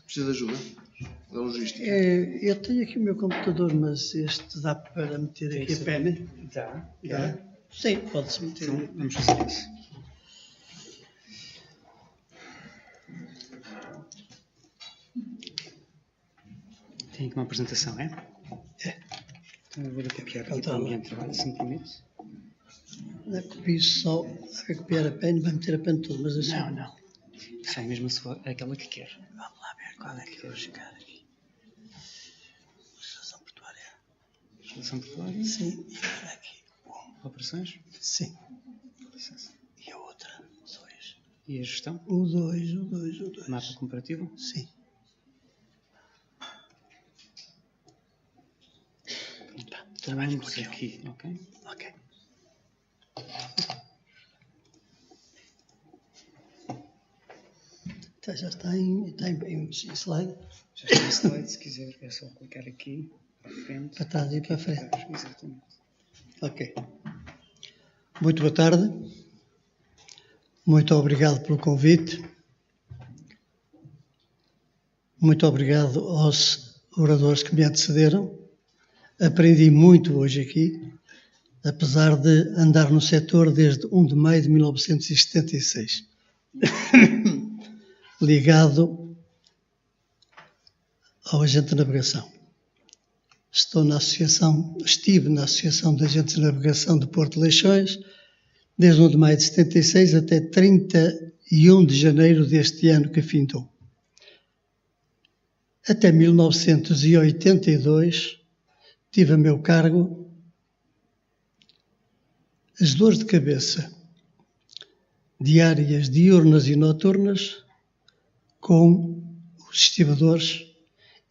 Precisa de ajuda? Da logística? Eu tenho aqui o meu computador, mas este dá para meter aqui a pena? Dá. Sim, pode-se meter. Então, vamos fazer isso. Tem aqui uma apresentação, é? É. Então eu vou copiar aqui para o ambiente de trabalho, se me permite. Não é copio só, vai copiar a pena, vai meter a pena toda, mas assim... Não. Só é mesmo aquela que quer. Vamos lá ver qual é que eu vou chegar aqui. Legislação portuária. Legislação portuária? Sim, e agora aqui. Operações? Sim. Licença. E a outra? 2. E a gestão? O 2. Mapa comparativo? Sim. Trabalhamos aqui, ok? Ok. Então já está em slide. Já está em slide, se quiser é só clicar aqui, para a frente. Para trás e para a frente. Exatamente. Ok. Muito boa tarde. Muito obrigado pelo convite. Muito obrigado aos oradores que me antecederam. Aprendi muito hoje aqui, apesar de andar no setor desde 1 de maio de 1976. Ligado ao agente de navegação. Estive na Associação de Agentes de Navegação de Porto de Leixões, desde 1 de maio de 76 até 31 de janeiro deste ano que findou. Até 1982, tive a meu cargo as dores de cabeça diárias, diurnas e noturnas com os estibadores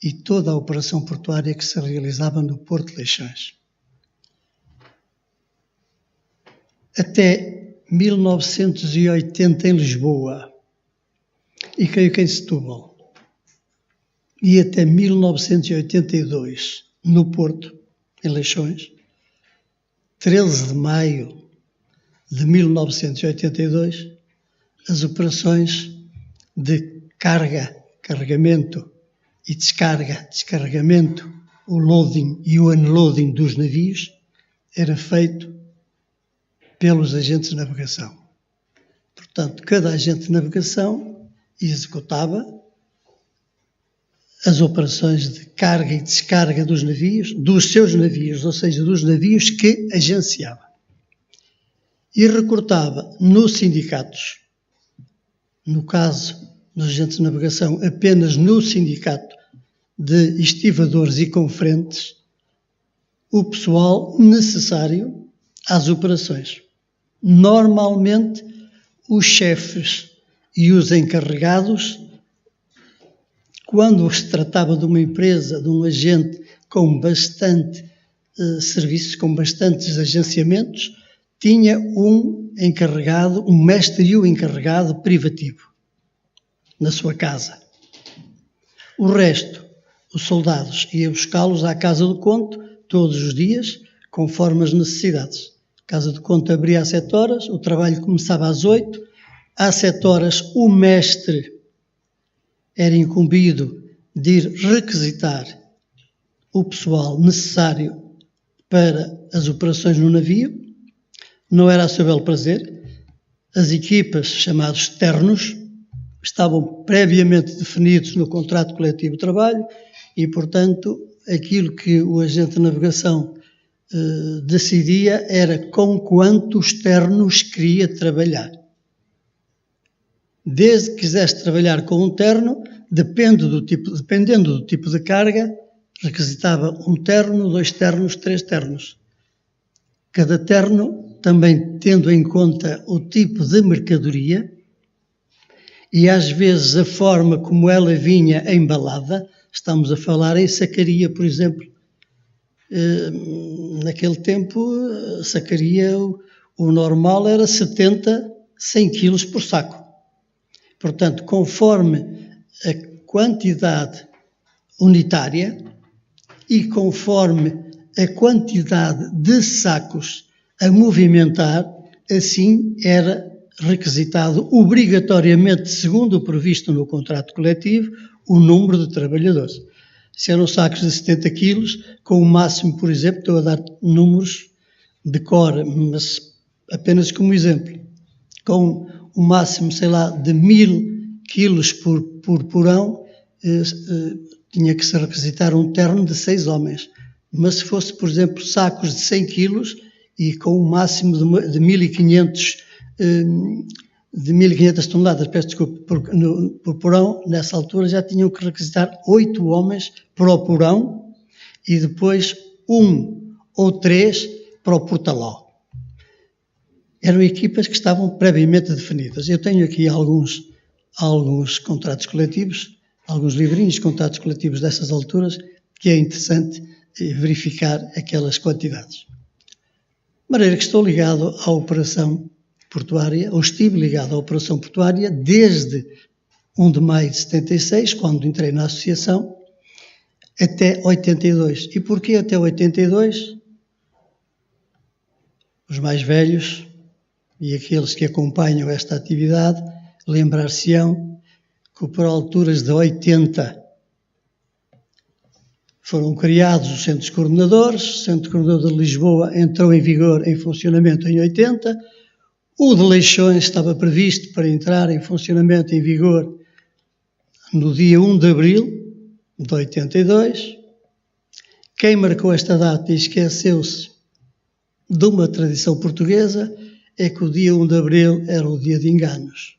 e toda a operação portuária que se realizava no Porto de Leixões. Até 1980 em Lisboa e creio que em Setúbal. E até 1982 no Porto, em Leixões, 13 de maio de 1982, as operações de carga, carregamento e descarga, descarregamento, o loading e o unloading dos navios era feito pelos agentes de navegação. Portanto, cada agente de navegação executava as operações de carga e descarga dos navios, dos seus navios, ou seja, dos navios que agenciava. E recrutava nos sindicatos, no caso dos agentes de navegação, apenas no sindicato de estivadores e confrentes, o pessoal necessário às operações. Normalmente, os chefes e os encarregados, quando se tratava de uma empresa, de um agente com bastante serviços, com bastantes agenciamentos, tinha um encarregado, um mestre e um encarregado privativo na sua casa. O resto, os soldados iam buscá-los à Casa do Conto todos os dias, conforme as necessidades. A Casa do Conto abria às 7 horas, o trabalho começava às 8, às 7 horas o mestre era incumbido de ir requisitar o pessoal necessário para as operações no navio. Não era a seu belo prazer. As equipas, chamados ternos, estavam previamente definidos no contrato coletivo de trabalho e, portanto, aquilo que o agente de navegação decidia era com quantos ternos queria trabalhar. Desde que quisesse trabalhar com um terno, dependendo do tipo de carga, requisitava um terno, 2 ternos, 3 ternos. Cada terno, também tendo em conta o tipo de mercadoria e às vezes a forma como ela vinha embalada, estamos a falar em sacaria, por exemplo. Naquele tempo, sacaria, o normal era 70, 100 quilos por saco. Portanto, conforme a quantidade unitária e conforme a quantidade de sacos a movimentar, assim era requisitado obrigatoriamente, segundo o previsto no contrato coletivo, o número de trabalhadores. Se eram sacos de 70 quilos, com o máximo, por exemplo, estou a dar números de cor, mas apenas como exemplo, com o máximo, sei lá, de 1000 quilos por porão, tinha que se requisitar um terno de 6 homens. Mas se fosse, por exemplo, sacos de 100 quilos e com o máximo de 1500 toneladas, peço desculpa, por porão, nessa altura já tinham que requisitar 8 homens para o porão e depois 1 ou 3 para o portaló. Eram equipas que estavam previamente definidas. Eu tenho aqui alguns contratos coletivos, alguns livrinhos de contratos coletivos dessas alturas, que é interessante verificar aquelas quantidades. De maneira que estou ligado à operação portuária, ou estive ligado à operação portuária desde 1 de maio de 76, quando entrei na associação, até 82. E porquê até 82? Os mais velhos e aqueles que acompanham esta atividade lembrar-se-ão que por alturas de 80 foram criados os centros coordenadores. O Centro Coordenador de Lisboa entrou em vigor, em funcionamento em 80. O de Leixões estava previsto para entrar em funcionamento, em vigor, no dia 1 de abril de 82. Quem marcou esta data e esqueceu-se de uma tradição portuguesa é que o dia 1 de abril era o dia de enganos.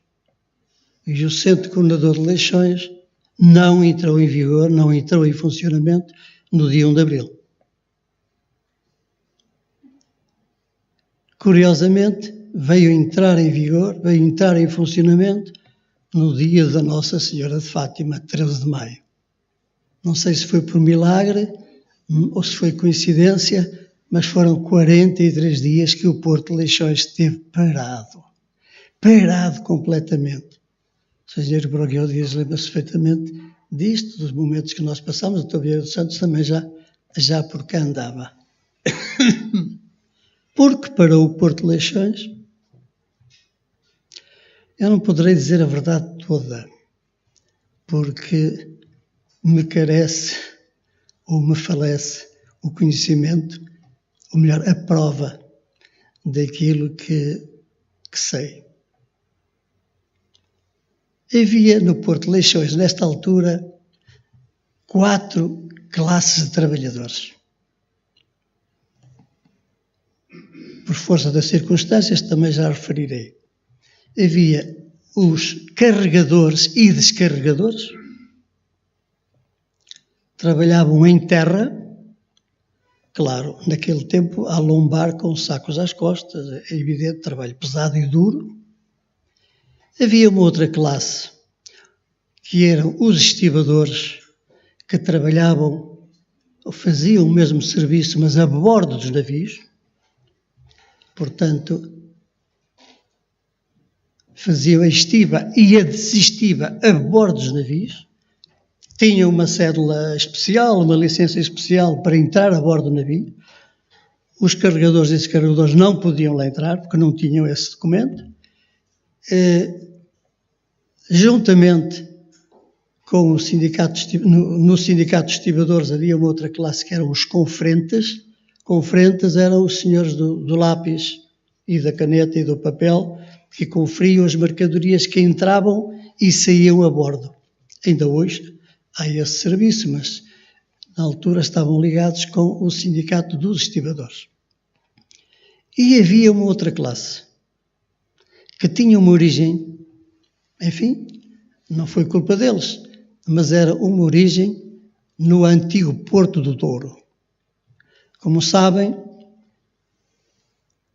E o Centro Coordenador de Leixões não entrou em vigor, não entrou em funcionamento no dia 1 de abril. Curiosamente, veio entrar em vigor, veio entrar em funcionamento no dia da Nossa Senhora de Fátima, 13 de maio. Não sei se foi por milagre ou se foi coincidência, mas foram 43 dias que o Porto de Leixões esteve parado completamente. O Sr. Broguel Dias lembra-se perfeitamente disto, dos momentos que nós passamos. O Dr. Vieira dos Santos também já por cá andava. Porque para o Porto de Leixões, eu não poderei dizer a verdade toda, porque me carece ou me falece o conhecimento, ou melhor, a prova daquilo que sei. Havia no Porto de Leixões, nesta altura, 4 classes de trabalhadores. Por força das circunstâncias, também já referirei. Havia os carregadores e descarregadores, trabalhavam em terra, claro, naquele tempo, a lombar com sacos às costas, é evidente, trabalho pesado e duro. Havia uma outra classe, que eram os estibadores, que trabalhavam ou faziam o mesmo serviço, mas a bordo dos navios. Portanto, faziam a estiba e a desestiva a bordo dos navios. Tinham uma cédula especial, uma licença especial para entrar a bordo do navio. Os carregadores e descarregadores não podiam lá entrar, porque não tinham esse documento. Juntamente com o sindicato, no sindicato de estibadores havia uma outra classe que eram os confrentes. Confrentes eram os senhores do lápis e da caneta e do papel, que conferiam as mercadorias que entravam e saíam a bordo. Ainda hoje há esse serviço, mas na altura estavam ligados com o sindicato dos estibadores. E havia uma outra classe, que tinha uma origem, enfim, não foi culpa deles, mas era uma origem no antigo Porto do Douro. Como sabem,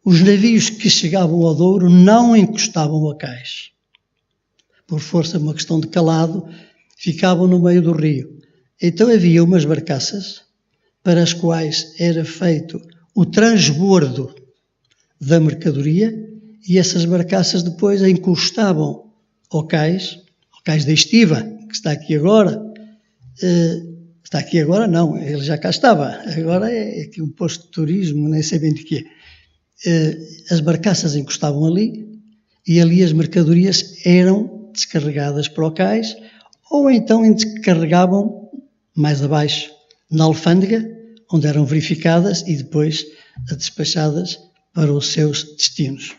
os navios que chegavam ao Douro não encostavam a cais. Por força de uma questão de calado, ficavam no meio do rio. Então havia umas barcaças para as quais era feito o transbordo da mercadoria e essas barcaças depois encostavam ao cais da estiva, que está aqui agora. Está aqui agora? Não, ele já cá estava. Agora é aqui um posto de turismo, nem sei bem de quê. As barcaças encostavam ali e ali as mercadorias eram descarregadas para o cais ou então descarregavam mais abaixo, na alfândega, onde eram verificadas e depois despachadas para os seus destinos.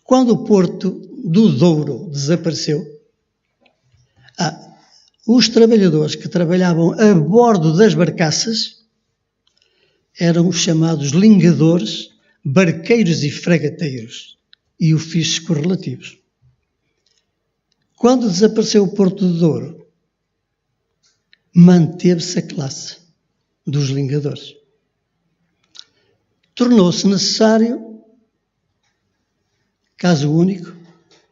Quando o Porto do Douro desapareceu, os trabalhadores que trabalhavam a bordo das barcaças eram os chamados lingadores, barqueiros e fregateiros e ofícios correlativos. Quando desapareceu o Porto do Douro, manteve-se a classe dos lingadores. Tornou-se necessário, caso único,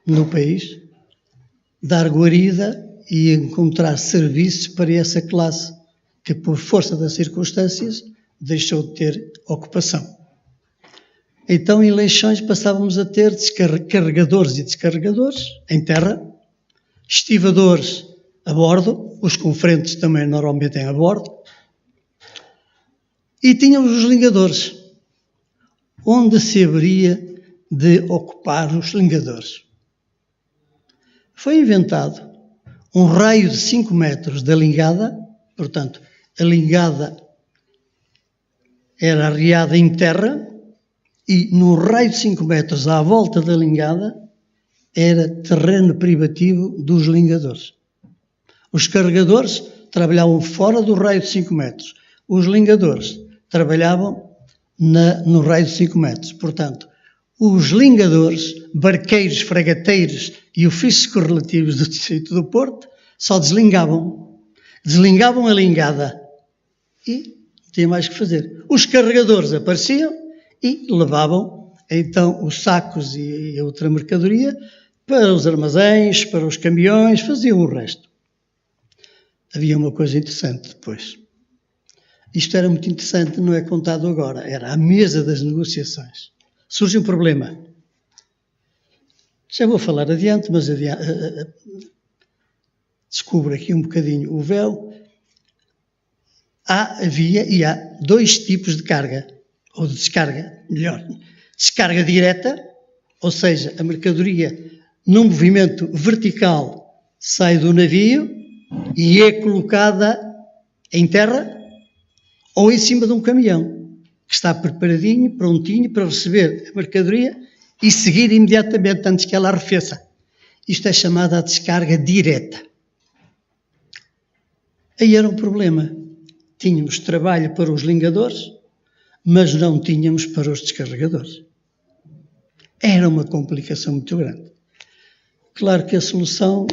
no país, dar guarida e encontrar serviços para essa classe que, por força das circunstâncias, deixou de ter ocupação. Então, em Leixões, passávamos a ter carregadores e descarregadores em terra, estivadores a bordo, os confrentes também normalmente têm a bordo, e tínhamos os lingadores, onde se haveria de ocupar os lingadores. Foi inventado um raio de 5 metros da lingada, portanto, a lingada era arriada em terra e no raio de 5 metros à volta da lingada era terreno privativo dos lingadores. Os carregadores trabalhavam fora do raio de 5 metros. Os lingadores trabalhavam no raio de 5 metros. Portanto, os lingadores, barqueiros, fregateiros e ofícios correlativos do Distrito do Porto só deslingavam a lingada e não tinha mais que fazer. Os carregadores apareciam e levavam então os sacos e a outra mercadoria para os armazéns, para os caminhões, faziam o resto. Havia uma coisa interessante depois. Isto era muito interessante, não é contado agora, era à mesa das negociações. Surge um problema. Já vou falar adiante, mas descubro aqui um bocadinho o véu. Havia e há 2 tipos de carga, ou de descarga, melhor. Descarga direta, ou seja, a mercadoria num movimento vertical sai do navio e é colocada em terra ou em cima de um caminhão, que está preparadinho, prontinho para receber a mercadoria e seguir imediatamente antes que ela arrefeça. Isto é chamada a descarga direta. Aí era um problema. Tínhamos trabalho para os lingadores, mas não tínhamos para os descarregadores. Era uma complicação muito grande. Claro que a solução,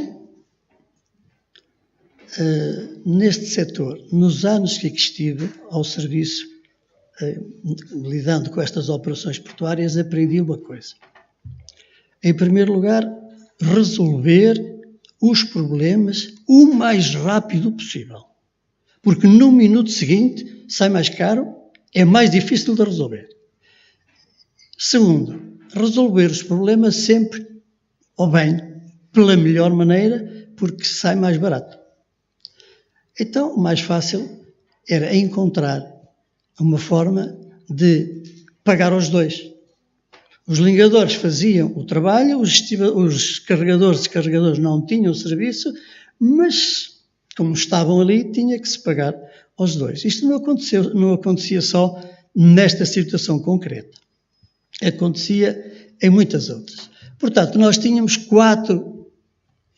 neste setor, nos anos que aqui estive ao serviço, lidando com estas operações portuárias, aprendi uma coisa. Em primeiro lugar, resolver os problemas o mais rápido possível. Porque no minuto seguinte sai mais caro, é mais difícil de resolver. Segundo, resolver os problemas sempre, ou bem, pela melhor maneira, porque sai mais barato. Então, o mais fácil era encontrar uma forma de pagar aos dois. Os lingadores faziam o trabalho, os carregadores e descarregadores não tinham serviço, mas, como estavam ali, tinha que se pagar aos dois. Isto não acontecia só nesta situação concreta. Acontecia em muitas outras. Portanto, nós tínhamos 4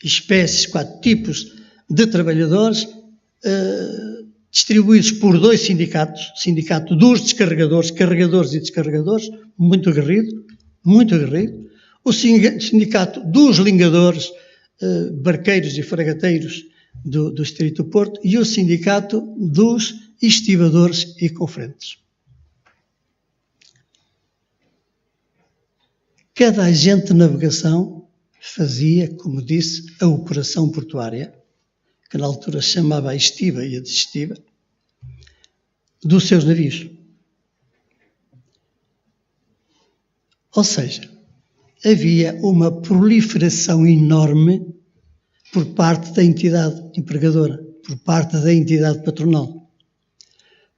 espécies, 4 tipos de trabalhadores distribuídos por 2 sindicatos, sindicato dos descarregadores, carregadores e descarregadores, muito aguerrido, o sindicato dos lingadores, barqueiros e fregateiros do Distrito do Porto e o sindicato dos estivadores e confrentes. Cada agente de navegação fazia, como disse, a operação portuária, que na altura se chamava a estiva e a desestiva, dos seus navios. Ou seja, havia uma proliferação enorme por parte da entidade empregadora, por parte da entidade patronal.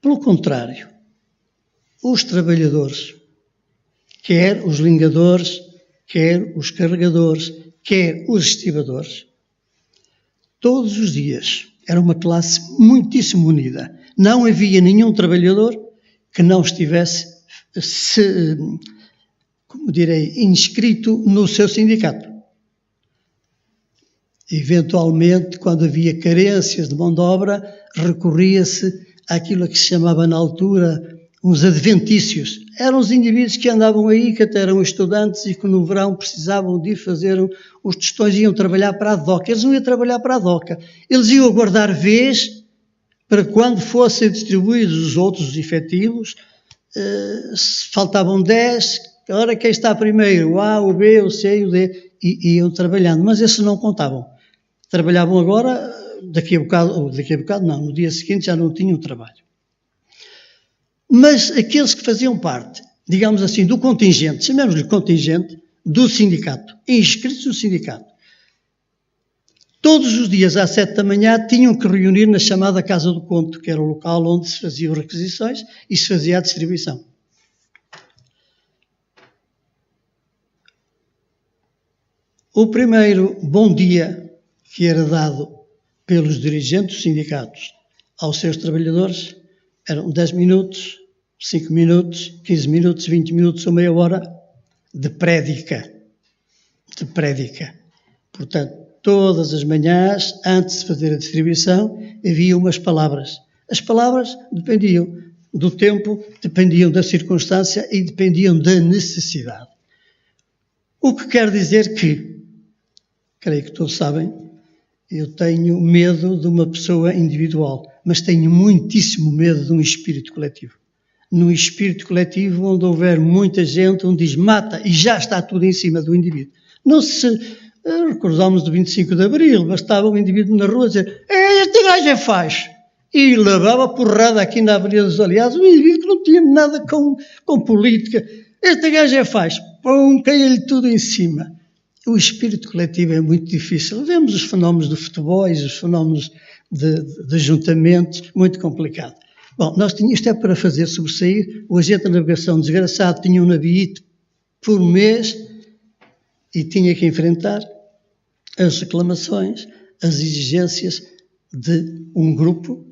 Pelo contrário, os trabalhadores, quer os lingadores, quer os carregadores, quer os estivadores, todos os dias. Era uma classe muitíssimo unida. Não havia nenhum trabalhador que não estivesse, inscrito no seu sindicato. Eventualmente, quando havia carências de mão de obra, recorria-se àquilo que se chamava na altura uns adventícios. Eram os indivíduos que andavam aí, que até eram estudantes e que no verão precisavam de ir fazer os tostões e iam trabalhar para a DOCA. Eles não iam trabalhar para a DOCA. Eles iam aguardar vez para quando fossem distribuídos os outros efetivos. Se faltavam 10, agora quem está primeiro, o A, o B, o C e o D, e iam trabalhando. Mas esses não contavam. Trabalhavam agora, daqui a bocado não, no dia seguinte já não tinham trabalho. Mas aqueles que faziam parte, digamos assim, do contingente, chamemos-lhe contingente, do sindicato, inscritos no sindicato, todos os dias às 7 da manhã tinham que reunir na chamada Casa do Conto, que era o local onde se faziam requisições e se fazia a distribuição. O primeiro bom dia que era dado pelos dirigentes dos sindicatos aos seus trabalhadores eram 10 minutos, 5 minutos, 15 minutos, 20 minutos ou meia hora de prédica. De prédica. Portanto, todas as manhãs, antes de fazer a distribuição, havia umas palavras. As palavras dependiam do tempo, dependiam da circunstância e dependiam da necessidade. O que quer dizer que, creio que todos sabem, eu tenho medo de uma pessoa individual, mas tenho muitíssimo medo de um espírito coletivo. Num espírito coletivo onde houver muita gente, onde diz mata e já está tudo em cima do indivíduo. Não se recordamos do 25 de Abril, bastava um indivíduo na rua dizer este gajo é faixo. E levava porrada aqui na Avenida dos Aliados, um indivíduo que não tinha nada com política. Este gajo é faixo. Pum, caia-lhe tudo em cima. O espírito coletivo é muito difícil. Vemos os fenómenos de futebol, os fenómenos de ajuntamentos, muito complicado. Bom, isto é para fazer sobressair. O agente da navegação desgraçado tinha um navio por mês e tinha que enfrentar as reclamações, as exigências de um grupo,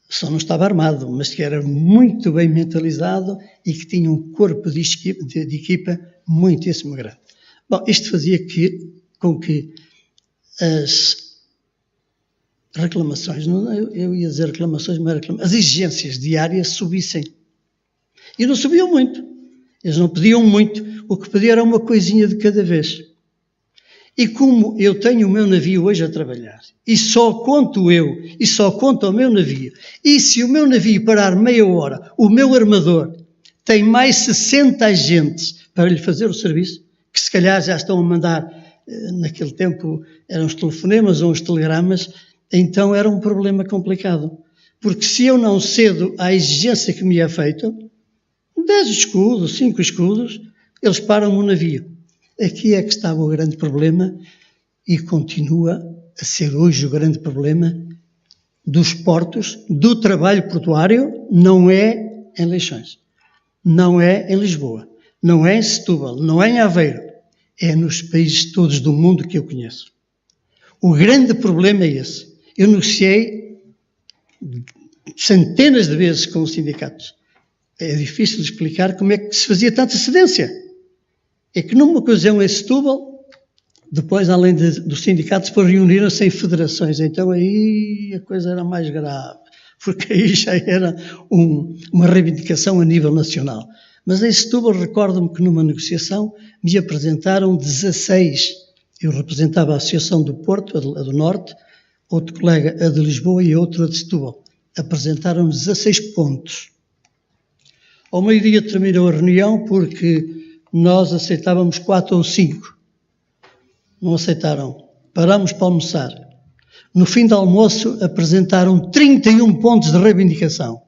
só não estava armado, mas que era muito bem mentalizado e que tinha um corpo de equipa muitíssimo grande. Bom, isto fazia com que as reclamações, eu ia dizer reclamações, mas as exigências diárias subissem. E não subiam muito. Eles não pediam muito. O que pediam era uma coisinha de cada vez. E como eu tenho o meu navio hoje a trabalhar, e só conto eu, e só conto o meu navio, e se o meu navio parar meia hora, o meu armador tem mais 60 agentes para lhe fazer o serviço, que se calhar já estão a mandar, naquele tempo eram os telefonemas ou os telegramas, então era um problema complicado. Porque se eu não cedo à exigência que me é feita, 10 escudos, 5 escudos, eles param o navio. Aqui é que estava o grande problema e continua a ser hoje o grande problema dos portos, do trabalho portuário, não é em Leixões, não é em Lisboa, não é em Setúbal, não é em Aveiro, é nos países todos do mundo que eu conheço. O grande problema é esse. Eu negociei centenas de vezes com os sindicatos. É difícil de explicar como é que se fazia tanta cedência. É que numa ocasião em Setúbal, depois, além dos sindicatos, depois reuniram-se em federações. Então aí a coisa era mais grave, porque aí já era uma reivindicação a nível nacional. Mas em Setúbal, recordo-me que numa negociação me apresentaram 16. Eu representava a Associação do Porto, a do Norte, outro colega a de Lisboa e outro a de Setúbal. Apresentaram 16 pontos. Ao meio-dia terminou a reunião porque nós aceitávamos 4 ou 5. Não aceitaram. Paramos para almoçar. No fim do almoço apresentaram 31 pontos de reivindicação.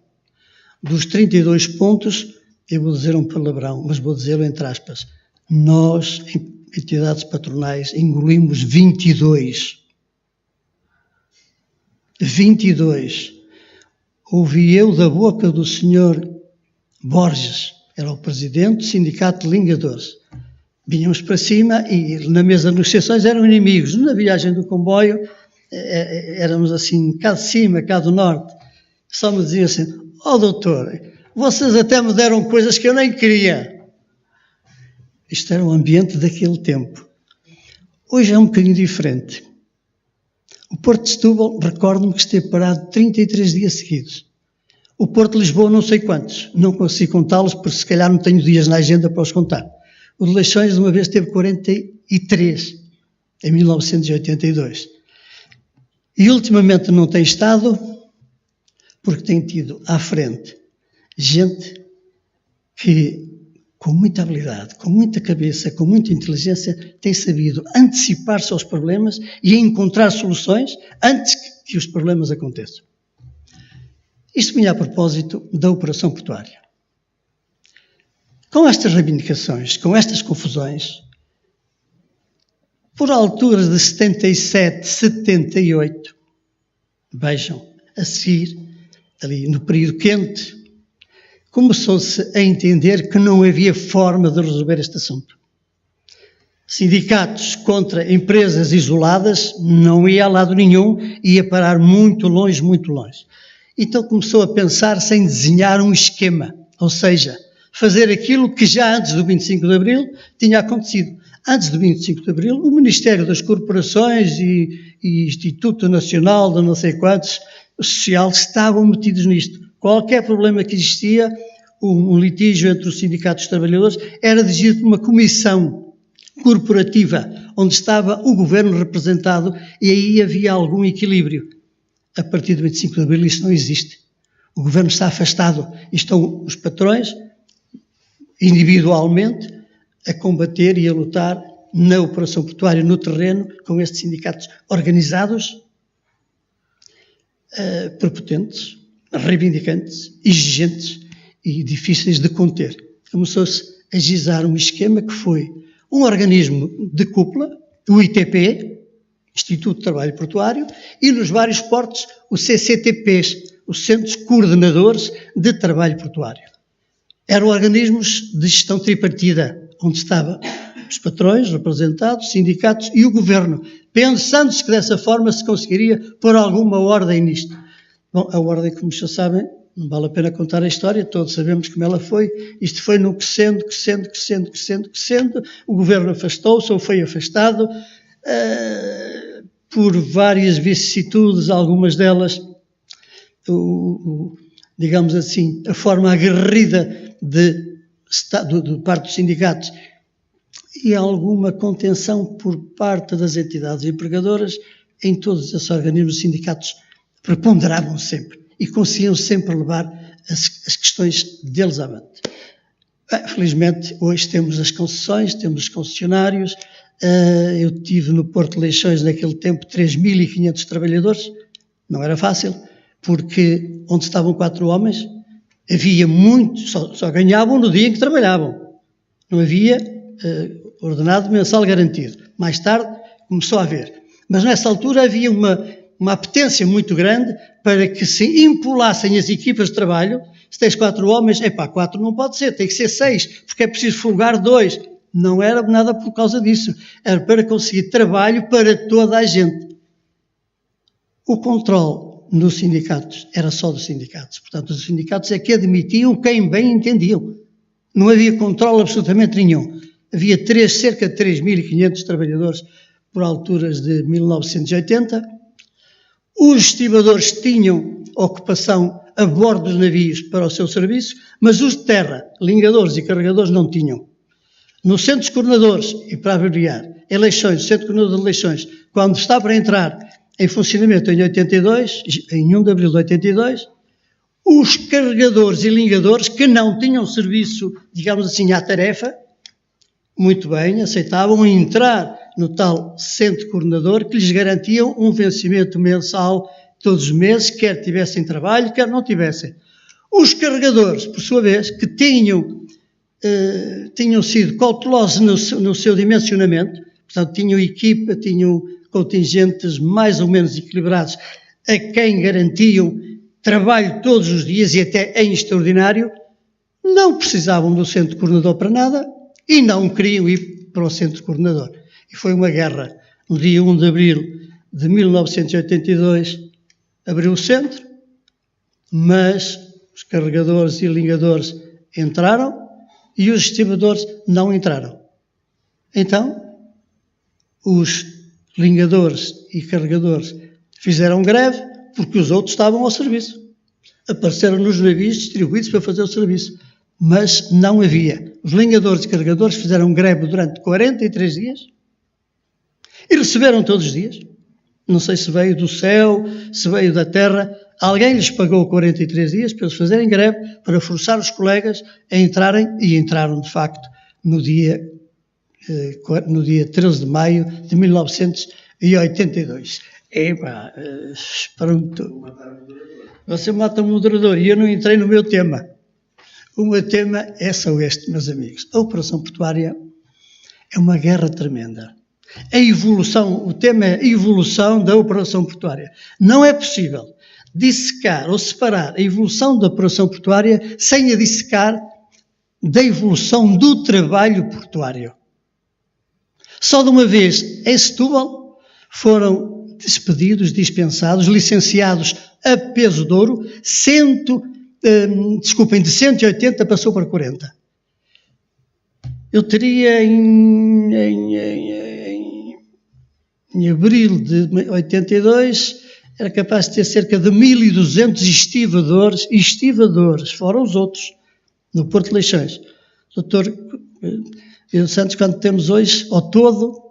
Dos 32 pontos, eu vou dizer um palavrão, mas vou dizê-lo entre aspas. Nós, entidades patronais, engolimos 22. 22. Ouvi eu da boca do senhor Borges, era o presidente do Sindicato de Lingadores. Vínhamos para cima e na mesa de negociações eram inimigos. Na viagem do comboio éramos assim, cá de cima, cá do norte, só me diziam assim: ó doutor, vocês até me deram coisas que eu nem queria. Isto era o ambiente daquele tempo. Hoje é um bocadinho diferente. O Porto de Setúbal, recordo-me que esteve parado 33 dias seguidos. O Porto de Lisboa não sei quantos, não consigo contá-los porque se calhar não tenho dias na agenda para os contar. O de Leixões de uma vez teve 43, em 1982. E ultimamente não tem estado porque tem tido à frente gente que, com muita habilidade, com muita cabeça, com muita inteligência, tem sabido antecipar-se aos problemas e encontrar soluções antes que os problemas aconteçam. Isto vinha a propósito da Operação Portuária. Com estas reivindicações, com estas confusões, por alturas de 77, 78, vejam, a seguir, ali no período quente, começou-se a entender que não havia forma de resolver este assunto. Sindicatos contra empresas isoladas não ia a lado nenhum, ia parar muito longe, muito longe. Então começou a pensar-se em desenhar um esquema, ou seja, fazer aquilo que já antes do 25 de Abril tinha acontecido. Antes do 25 de Abril, o Ministério das Corporações e Instituto Nacional de não sei quantos social estavam metidos nisto. Qualquer problema que existia, um litígio entre os sindicatos e os trabalhadores, era dirigido por uma comissão corporativa, onde estava o governo representado e aí havia algum equilíbrio. A partir do 25 de Abril isso não existe. O governo está afastado e estão os patrões, individualmente, a combater e a lutar na Operação Portuária, no terreno, com estes sindicatos organizados, prepotentes, reivindicantes, exigentes e difíceis de conter. Começou-se a gizar um esquema que foi um organismo de cúpula, o ITP, Instituto de Trabalho Portuário, e nos vários portos o CCTPs, os Centros Coordenadores de Trabalho Portuário. Eram organismos de gestão tripartida, onde estavam os patrões, representados, sindicatos e o governo, pensando-se que dessa forma se conseguiria pôr alguma ordem nisto. Bom, a ordem, como já sabem, não vale a pena contar a história, todos sabemos como ela foi. Isto foi num crescendo, o governo afastou-se ou foi afastado, por várias vicissitudes, algumas delas, digamos assim, a forma aguerrida de parte dos sindicatos e alguma contenção por parte das entidades empregadoras. Em todos esses organismos, os sindicatos preponderavam sempre e conseguiam sempre levar as questões deles avante. Felizmente, hoje temos as concessões, temos os concessionários. Eu tive no Porto de Leixões, naquele tempo, 3.500 trabalhadores. Não era fácil, porque onde estavam 4 homens, havia muitos, só ganhavam no dia em que trabalhavam. Não havia ordenado mensal garantido. Mais tarde começou a haver. Mas nessa altura havia uma apetência muito grande para que se empolassem as equipas de trabalho. Se tens 4 homens, 4 não pode ser, tem que ser 6, porque é preciso folgar 2. Não era nada por causa disso, era para conseguir trabalho para toda a gente. O controle nos sindicatos era só dos sindicatos, portanto os sindicatos é que admitiam quem bem entendiam. Não havia controle absolutamente nenhum. Havia cerca de 3.500 trabalhadores por alturas de 1980. Os estibadores tinham ocupação a bordo dos navios para o seu serviço, mas os de terra, lingadores e carregadores, não tinham. Nos centros coordenadores, e para abreviar, eleições, o Centro Coordenador de Eleições, quando está para entrar em funcionamento em 82, em 1 de abril de 82, os carregadores e lingadores que não tinham serviço, digamos assim, à tarefa, muito bem, aceitavam entrar no tal Centro Coordenador que lhes garantiam um vencimento mensal todos os meses, quer tivessem trabalho, quer não tivessem. Os carregadores, por sua vez, que tinham sido cautelosos no seu dimensionamento, portanto, tinham equipa, tinham contingentes mais ou menos equilibrados, a quem garantiam trabalho todos os dias e até em extraordinário, não precisavam do Centro Coordenador para nada e não queriam ir para o Centro Coordenador. E foi uma guerra no dia 1 de abril de 1982 abriu o centro, mas os carregadores e ligadores entraram e os estibadores não entraram. Então, os ligadores e carregadores fizeram greve porque os outros estavam ao serviço. Apareceram nos navios distribuídos para fazer o serviço, mas não havia. Os ligadores e carregadores fizeram greve durante 43 dias e receberam todos os dias. Não sei se veio do céu, se veio da terra. Alguém lhes pagou 43 dias para eles fazerem greve, para forçar os colegas a entrarem, e entraram de facto no dia 13 de maio de 1982. Pronto. Você mata o moderador e eu não entrei no meu tema. O meu tema é só este, meus amigos. A Operação Portuária é uma guerra tremenda. O tema é a evolução da Operação Portuária. Não é possível dissecar ou separar a evolução da Operação Portuária sem a dissecar da evolução do trabalho portuário. Só de uma vez em Setúbal foram despedidos, dispensados, licenciados a peso de ouro, de 180 passou para 40. Eu teria em abril de 82, era capaz de ter cerca de 1.200 estivadores, fora os outros, no Porto de Leixões. Doutor Pedro Santos, quando temos hoje, ao todo,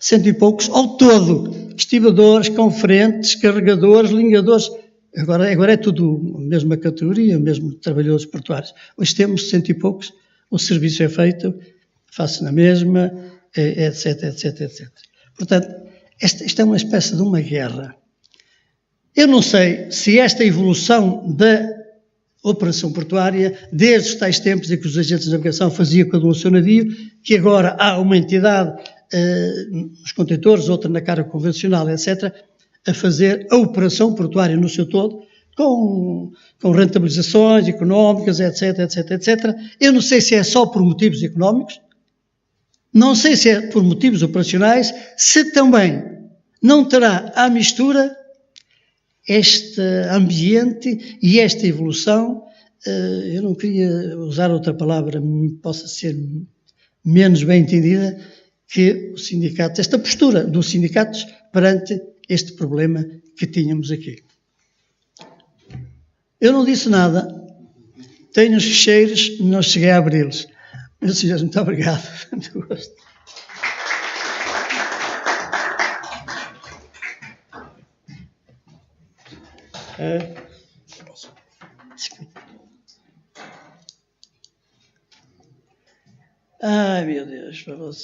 100 e poucos, ao todo, estivadores, conferentes, carregadores, ligadores, agora é tudo a mesma categoria, mesmo trabalhadores portuários. Hoje temos 100 e poucos, o serviço é feito, faz-se na mesma, etc, etc, etc. Portanto, esta é uma espécie de uma guerra. Eu não sei se esta evolução da Operação Portuária, desde os tais tempos em que os agentes de navegação faziam cada um o seu navio, que agora há uma entidade nos contentores, outra na carga convencional, etc., a fazer a Operação Portuária no seu todo, com rentabilizações económicas, etc, etc, etc. Eu não sei se é só por motivos económicos, não sei se é por motivos operacionais, se também não terá à mistura este ambiente e esta evolução, eu não queria usar outra palavra que possa ser menos bem entendida, que o sindicato, esta postura dos sindicatos perante este problema que tínhamos aqui. Eu não disse nada, tenho os ficheiros, não cheguei a abri-los. Meus senhores, muito obrigado. Muito gosto. Desculpa. Ai, meu Deus, para você.